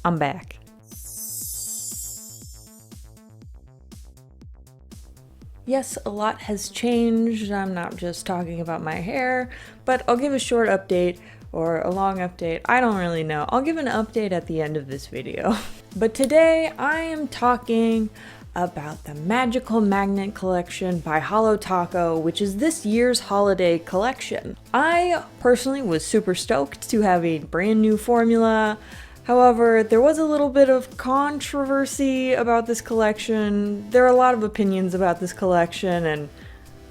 I'm back. Yes, a lot has changed. I'm not just talking about my hair, but I'll give a short update or a long update. I don't really know. I'll give an update at the end of this video. But today I am talking about the Magical Magnet Collection by Holotaco, which is this year's holiday collection. I personally was super stoked to have a brand new formula. However, there was a little bit of controversy about this collection. There are a lot of opinions about this collection, and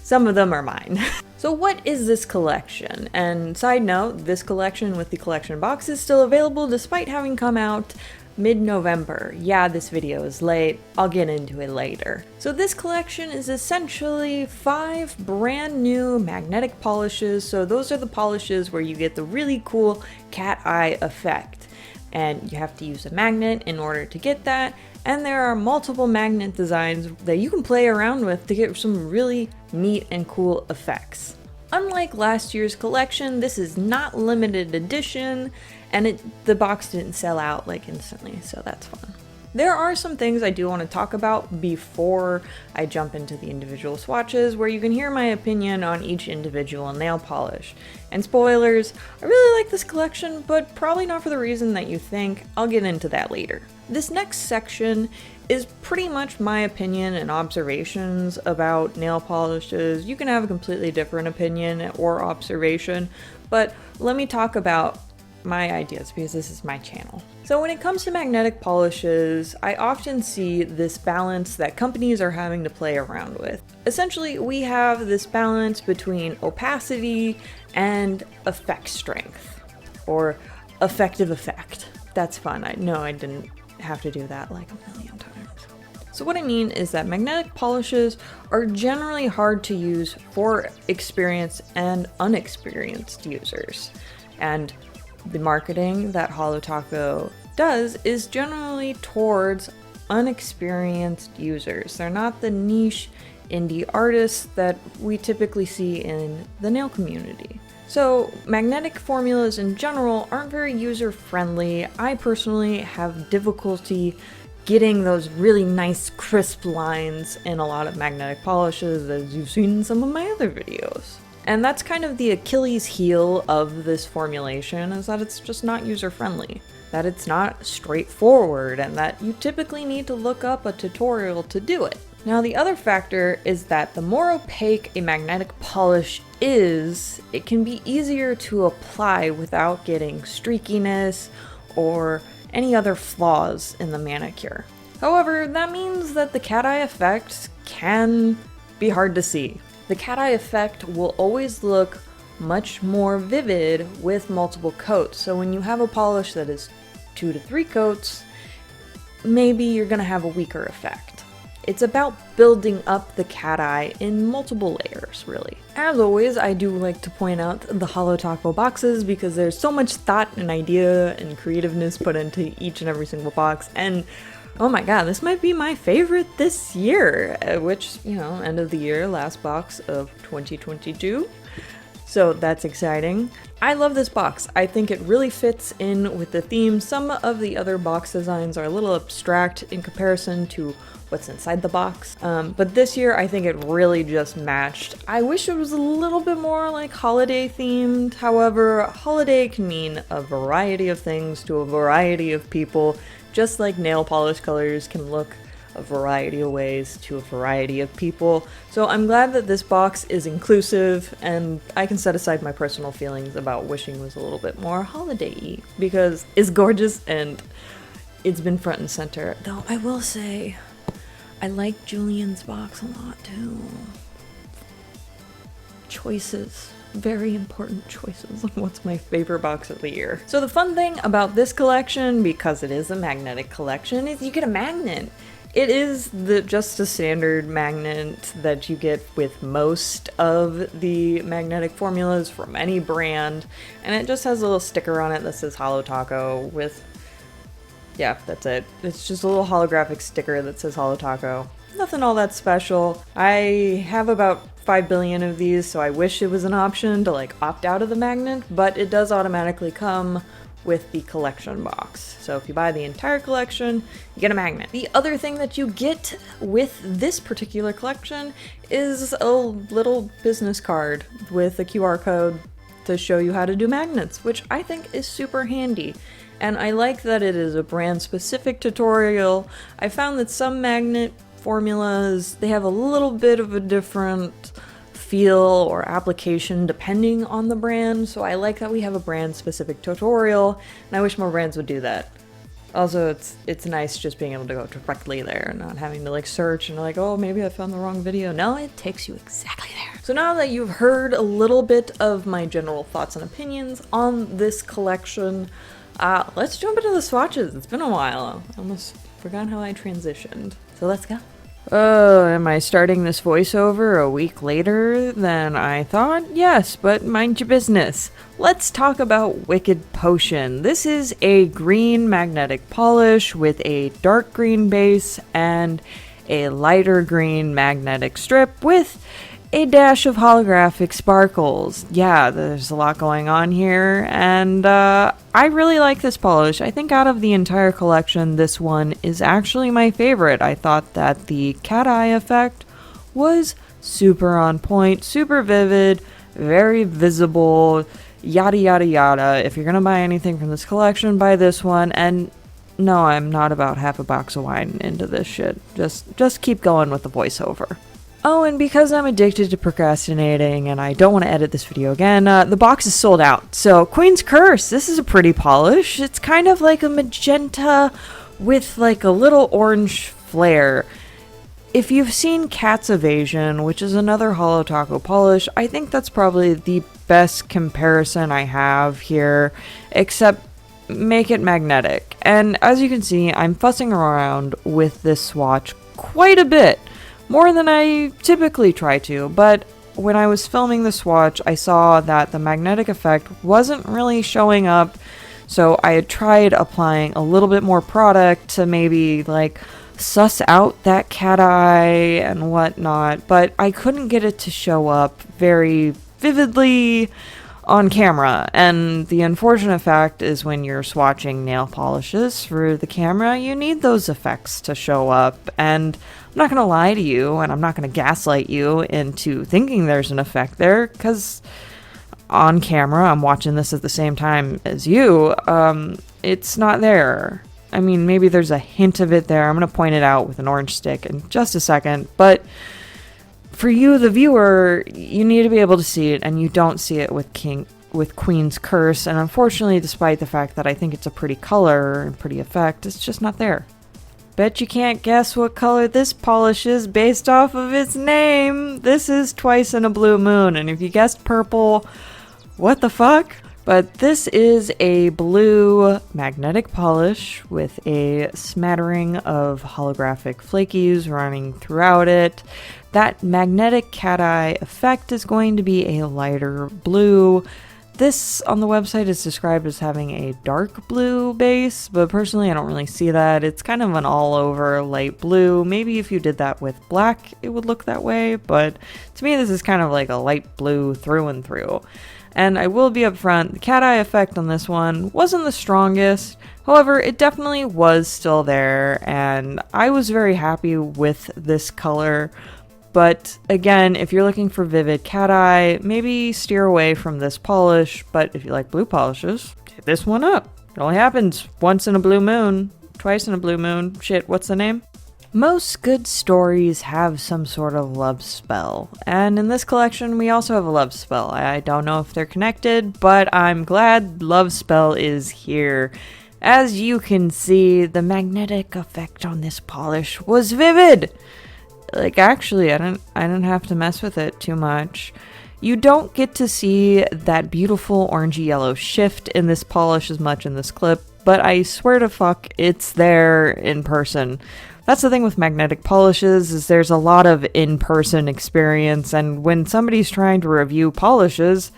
some of them are mine. So what is this collection? And side note, this collection with the collection box is still available despite having come out mid-November. Yeah, this video is late. I'll get into it later. So this collection is essentially 5 brand new magnetic polishes. So those are the polishes where you get the really cool cat eye effect. And you have to use a magnet in order to get that. And there are multiple magnet designs that you can play around with to get some really neat and cool effects. Unlike last year's collection, this is not limited edition, and the box didn't sell out like instantly, so that's fun. There are some things I do want to talk about before I jump into the individual swatches, where you can hear my opinion on each individual nail polish. And spoilers, I really like this collection, but probably not for the reason that you think. I'll get into that later. This next section is pretty much my opinion and observations about nail polishes. You can have a completely different opinion or observation, but let me talk about my ideas because this is my channel. So when it comes to magnetic polishes, I often see this balance that companies are having to play around with. Essentially, we have this balance between opacity and effect strength, or effective effect. That's fun. I know I didn't have to do that like a million times. So what I mean is that magnetic polishes are generally hard to use for experienced and unexperienced users. And the marketing that Holotaco does is generally towards unexperienced users. They're not the niche indie artists that we typically see in the nail community. So magnetic formulas in general aren't very user-friendly. I personally have difficulty getting those really nice crisp lines in a lot of magnetic polishes, as you've seen in some of my other videos. And that's kind of the Achilles heel of this formulation, is that it's just not user-friendly, that it's not straightforward, and that you typically need to look up a tutorial to do it. Now the other factor is that the more opaque a magnetic polish is, it can be easier to apply without getting streakiness or any other flaws in the manicure. However, that means that the cat eye effect can be hard to see. The cat eye effect will always look much more vivid with multiple coats. So when you have a polish that is 2 to 3 coats, maybe you're gonna have a weaker effect. It's about building up the cat eye in multiple layers, really. As always, I do like to point out the Holotaco boxes because there's so much thought and idea and creativeness put into each and every single box, and oh my god, this might be my favorite this year, which, you know, end of the year, last box of 2022. So that's exciting. I love this box. I think it really fits in with the theme. Some of the other box designs are a little abstract in comparison to what's inside the box. But this year, I think it really just matched. I wish it was a little bit more like holiday themed. However, holiday can mean a variety of things to a variety of people, just like nail polish colors can look a variety of ways to a variety of people. So I'm glad that this box is inclusive, and I can set aside my personal feelings about wishing it was a little bit more holiday-y, because it's gorgeous and it's been front and center. Though I will say, I like Julian's box a lot too. Choices. Very important choices on what's my favorite box of the year. So the fun thing about this collection, because it is a magnetic collection, is you get a magnet. It is just a standard magnet that you get with most of the magnetic formulas from any brand, and it just has a little sticker on it that says Holotaco with, yeah, that's it. It's just a little holographic sticker that says Holotaco. Nothing all that special. I have about 5 billion of these, so I wish it was an option to like opt out of the magnet, but it does automatically come with the collection box. So if you buy the entire collection, you get a magnet. The other thing that you get with this particular collection is a little business card with a QR code to show you how to do magnets, which I think is super handy. And I like that it is a brand specific tutorial. I found that some magnet formulas, they have a little bit of a different feel or application depending on the brand, so I like that we have a brand specific tutorial, and I wish more brands would do that. Also, it's nice just being able to go directly there, not having to like search and like, oh, maybe I found the wrong video. No, it takes you exactly there. So now that you've heard a little bit of my general thoughts and opinions on this collection, let's jump into the swatches. It's been a while. I almost forgot how I transitioned. So let's go. Oh, am I starting this voiceover a week later than I thought? Yes, but mind your business. Let's talk about Wicked Potion. This is a green magnetic polish with a dark green base and a lighter green magnetic strip with a dash of holographic sparkles. Yeah, there's a lot going on here, and I really like this polish. I think out of the entire collection, this one is actually my favorite. I thought that the cat eye effect was super on point, super vivid, very visible, yada yada yada. If you're gonna buy anything from this collection, buy this one. And no, I'm not about half a box of wine into this shit. Just keep going with the voiceover. Oh, and because I'm addicted to procrastinating and I don't want to edit this video again, the box is sold out. So, Queen's Curse, this is a pretty polish. It's kind of like a magenta with like a little orange flare. If you've seen Cat's Evasion, which is another Holotaco polish, I think that's probably the best comparison I have here, except make it magnetic. And as you can see, I'm fussing around with this swatch quite a bit. More than I typically try to, but when I was filming the swatch, I saw that the magnetic effect wasn't really showing up, so I had tried applying a little bit more product to maybe like suss out that cat eye and whatnot, but I couldn't get it to show up very vividly on camera. And the unfortunate fact is when you're swatching nail polishes for the camera, you need those effects to show up. And I'm not going to lie to you, and I'm not going to gaslight you into thinking there's an effect there, because on camera, I'm watching this at the same time as you, it's not there. I mean, maybe there's a hint of it there. I'm going to point it out with an orange stick in just a second, but for you, the viewer, you need to be able to see it, and you don't see it with Queen's Curse, and unfortunately, despite the fact that I think it's a pretty color and pretty effect, it's just not there. Bet you can't guess what color this polish is based off of its name. This is Twice in a Blue Moon, and if you guessed purple, what the fuck? But this is a blue magnetic polish with a smattering of holographic flakies running throughout it. That magnetic cat eye effect is going to be a lighter blue. This on the website is described as having a dark blue base, but personally I don't really see that. It's kind of an all-over light blue. Maybe if you did that with black, it would look that way, but to me this is kind of like a light blue through and through. And I will be upfront, the cat eye effect on this one wasn't the strongest. However, it definitely was still there, and I was very happy with this color. But again, if you're looking for vivid cat eye, maybe steer away from this polish. But if you like blue polishes, hit this one up. It only happens once in a blue moon, twice in a blue moon. Shit, what's the name? Most good stories have some sort of love spell, and in this collection we also have a love spell. I don't know if they're connected, but I'm glad love spell is here. As you can see, the magnetic effect on this polish was vivid. Like, actually, I didn't have to mess with it too much. You don't get to see that beautiful orangey yellow shift in this polish as much in this clip, but I swear to fuck, it's there in person. That's the thing with magnetic polishes, is there's a lot of in-person experience, and when somebody's trying to review polishes,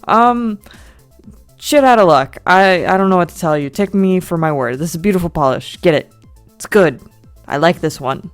shit out of luck. I don't know what to tell you. Take me for my word. This is a beautiful polish. Get it. It's good. I like this one.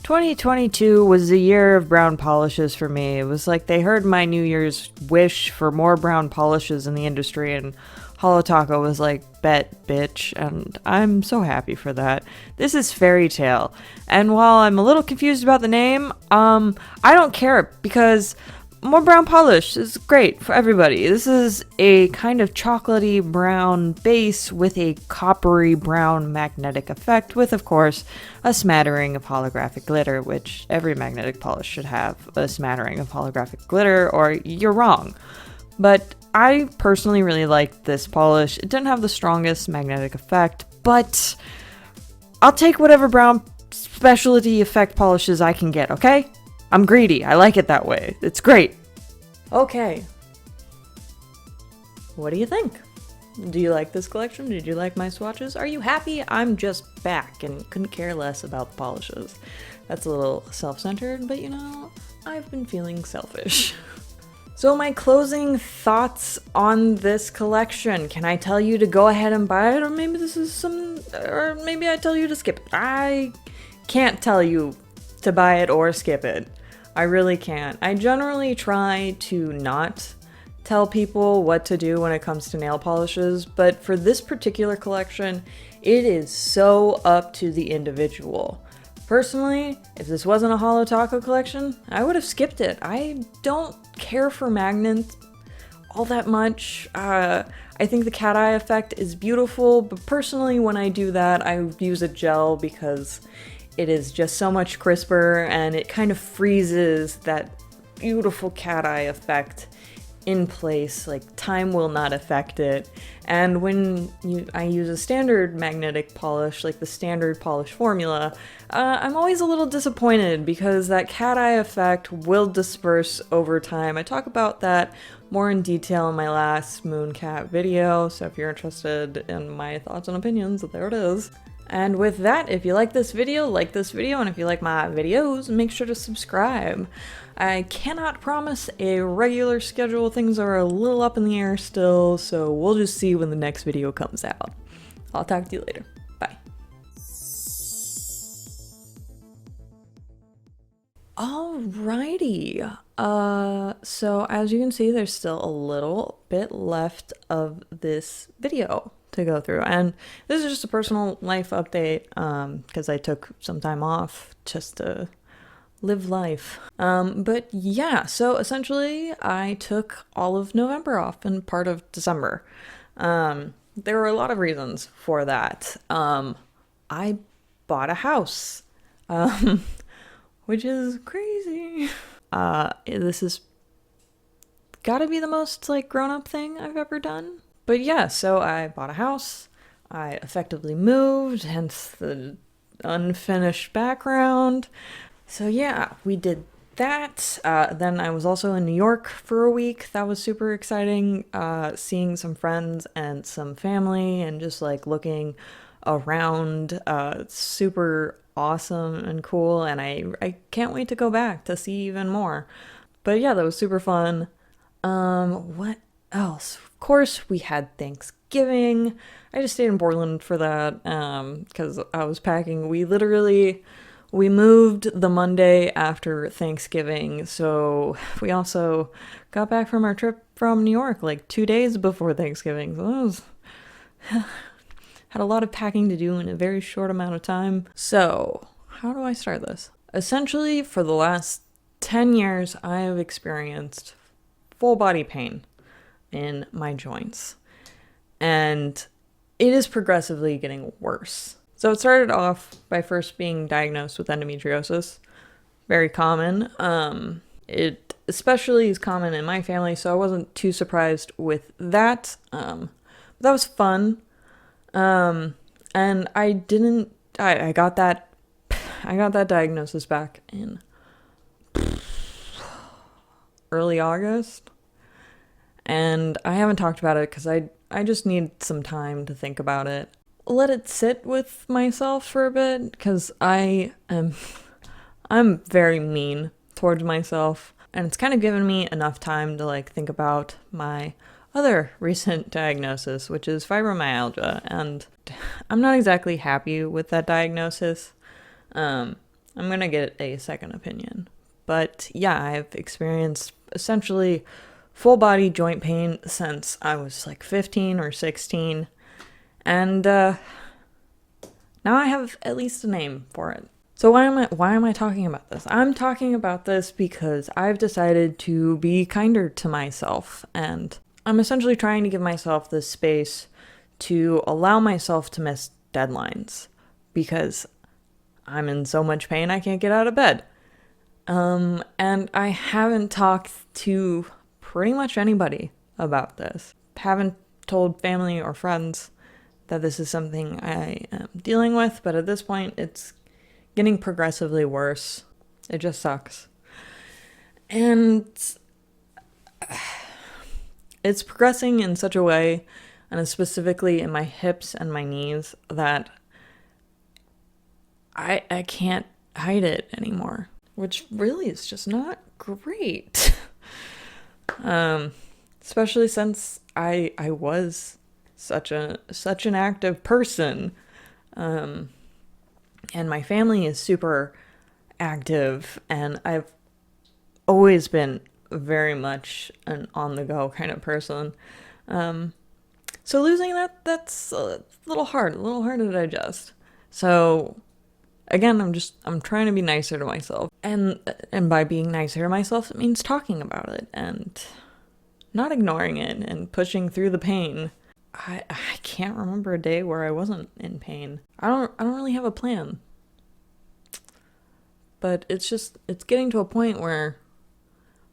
2022 was the year of brown polishes for me. It was like they heard my New Year's wish for more brown polishes in the industry, and Holotaco was like, bet, bitch, and I'm so happy for that. This is Fairy Tale, and while I'm a little confused about the name, I don't care, because more brown polish is great for everybody. This is a kind of chocolatey brown base with a coppery brown magnetic effect with, of course, a smattering of holographic glitter, which every magnetic polish should have a smattering of holographic glitter, or you're wrong. But I personally really liked this polish. It didn't have the strongest magnetic effect, but I'll take whatever brown specialty effect polishes I can get, okay? I'm greedy. I like it that way. It's great. Okay. What do you think? Do you like this collection? Did you like my swatches? Are you happy? I'm just back and couldn't care less about the polishes. That's a little self-centered, but you know, I've been feeling selfish. So my closing thoughts on this collection. Can I tell you to go ahead and buy it? Or maybe or maybe I tell you to skip it. I can't tell you to buy it or skip it. I really can't. I generally try to not tell people what to do when it comes to nail polishes, but for this particular collection, it is so up to the individual. Personally, if this wasn't a Holotaco collection, I would have skipped it. I don't care for magnets all that much. I think the cat eye effect is beautiful, but personally when I do that, I use a gel because it is just so much crisper and it kind of freezes that beautiful cat eye effect in place. Like, time will not affect it. And when I use a standard magnetic polish, like the standard polish formula, I'm always a little disappointed because that cat eye effect will disperse over time. I talk about that more in detail in my last Mooncat video, so if you're interested in my thoughts and opinions, there it is. And with that, if you like this video, and if you like my videos, make sure to subscribe. I cannot promise a regular schedule. Things are a little up in the air still, so we'll just see when the next video comes out. I'll talk to you later. Bye. Alrighty. So as you can see, there's still a little bit left of this video to go through, and this is just a personal life update because I took some time off just to live life. But yeah, so essentially I took all of November off and part of December. There were a lot of reasons for that. I bought a house, which is crazy. This is gotta be the most like grown-up thing I've ever done. But yeah, so I bought a house, I effectively moved, hence the unfinished background. So yeah, we did that. Then I was also in New York for a week. That was super exciting, seeing some friends and some family and just like looking around. Super awesome and cool, and I can't wait to go back to see even more. But yeah, that was super fun. What else? Of course, we had Thanksgiving. I just stayed in Portland for that because I was packing. We moved the Monday after Thanksgiving, so we also got back from our trip from New York like 2 days before Thanksgiving. So that was had a lot of packing to do in a very short amount of time. So how do I start this? Essentially, for the last 10 years, I have experienced full body pain in my joints, and it is progressively getting worse. So it started off by first being diagnosed with endometriosis, very common. It especially is common in my family, so I wasn't too surprised with that. But that was fun, and I got that diagnosis back in early August. And I haven't talked about it because I just need some time to think about it. Let it sit with myself for a bit, because I'm very mean towards myself, and it's kind of given me enough time to like think about my other recent diagnosis, which is fibromyalgia, and I'm not exactly happy with that diagnosis. I'm gonna get a second opinion. But yeah, I've experienced essentially full body joint pain since I was like 15 or 16. And now I have at least a name for it. So why am I talking about this? I'm talking about this because I've decided to be kinder to myself, and I'm essentially trying to give myself this space to allow myself to miss deadlines because I'm in so much pain I can't get out of bed. And I haven't talked to pretty much anybody about this. Haven't told family or friends that this is something I am dealing with, but at this point it's getting progressively worse. It just sucks. And it's progressing in such a way, and specifically in my hips and my knees, that I can't hide it anymore, which really is just not great. Especially since I was such an active person. And my family is super active, and I've always been very much an on-the-go kind of person. So losing that's a little hard to digest. So again, I'm trying to be nicer to myself. And by being nicer to myself, it means talking about it and not ignoring it and pushing through the pain. I can't remember a day where I wasn't in pain. I don't really have a plan. But it's getting to a point where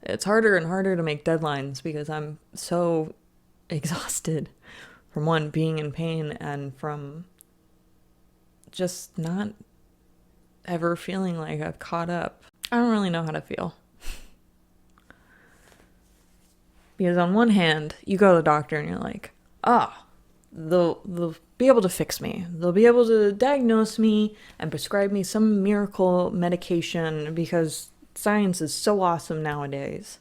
it's harder and harder to make deadlines because I'm so exhausted from one, being in pain, and from just not ever feeling like I've caught up. I don't really know how to feel. Because on one hand, you go to the doctor and you're like, they'll be able to fix me. They'll be able to diagnose me and prescribe me some miracle medication because science is so awesome nowadays.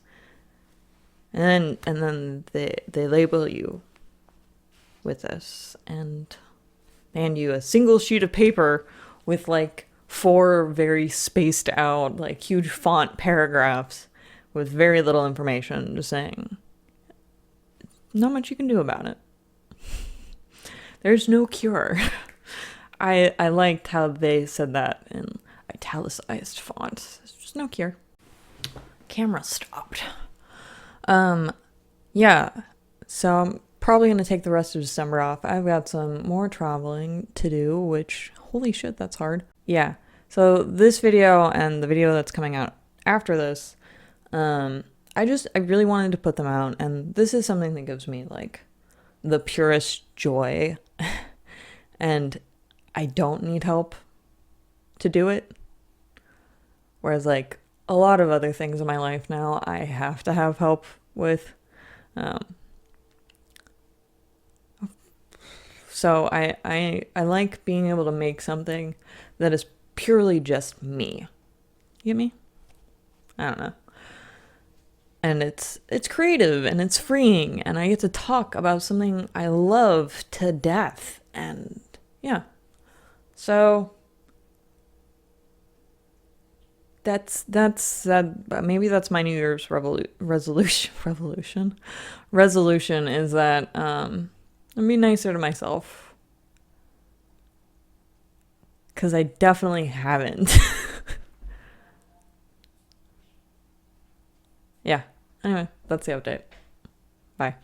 And then they label you with this and hand you a single sheet of paper with like 4 very spaced out, like huge font paragraphs with very little information, just saying not much you can do about it. There's no cure. I liked how they said that in italicized font. There's just no cure. Camera stopped. Yeah. So I'm probably going to take the rest of December off. I've got some more traveling to do, which, holy shit, that's hard. Yeah. So this video and the video that's coming out after this, I really wanted to put them out, and this is something that gives me like the purest joy. And I don't need help to do it. Whereas like a lot of other things in my life now, I have to have help with. So I like being able to make something that is purely just me. You get me? I don't know. And it's creative and it's freeing, and I get to talk about something I love to death. And yeah. So that's maybe that's my New Year's resolution is that I'm be nicer to myself, because I definitely haven't. Yeah. Anyway, that's the update. Bye.